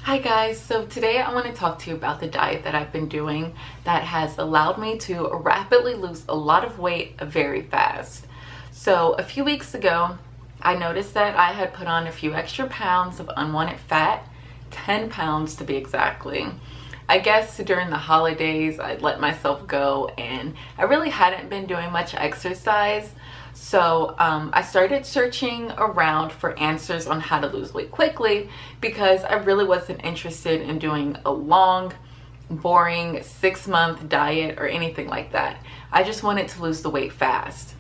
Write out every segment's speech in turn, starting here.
Hi guys, so today I want to talk to you about the diet that I've been doing that has allowed me to rapidly lose a lot of weight very fast. So a few weeks ago, I noticed that I had put on a few extra pounds of unwanted fat, 10 pounds to be exactly. I guess during the holidays, I'd let myself go and I really hadn't been doing much exercise. So I started searching around for answers on how to lose weight quickly because I really wasn't interested in doing a long, boring 6-month diet or anything like that. I just wanted to lose the weight fast.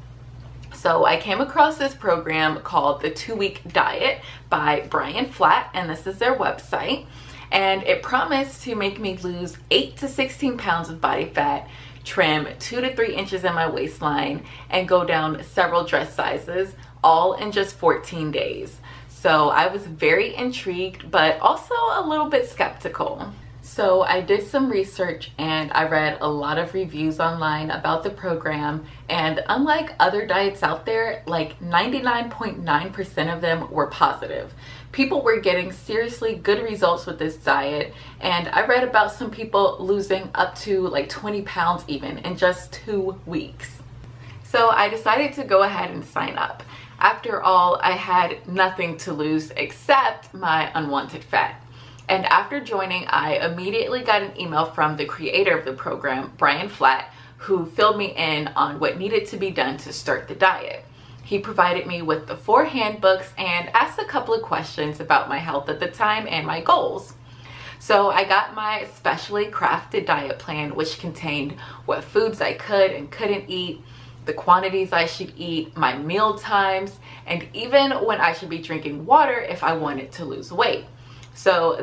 So I came across this program called the 2-Week Diet by Brian Flatt, and this is their website. And it promised to make me lose 8 to 16 pounds of body fat, trim 2 to 3 inches in my waistline, and go down several dress sizes, all in just 14 days. So I was very intrigued, but also a little bit skeptical. So I did some research and I read a lot of reviews online about the program, and unlike other diets out there, like 99.9% of them were positive. People were getting seriously good results with this diet, and I read about some people losing up to like 20 pounds even in just 2 weeks. So I decided to go ahead and sign up. After all, I had nothing to lose except my unwanted fat. And after joining, I immediately got an email from the creator of the program, Brian Flatt, who filled me in on what needed to be done to start the diet. He provided me with the 4 handbooks and asked a couple of questions about my health at the time and my goals. So I got my specially crafted diet plan, which contained what foods I could and couldn't eat, the quantities I should eat, my meal times, and even when I should be drinking water if I wanted to lose weight. So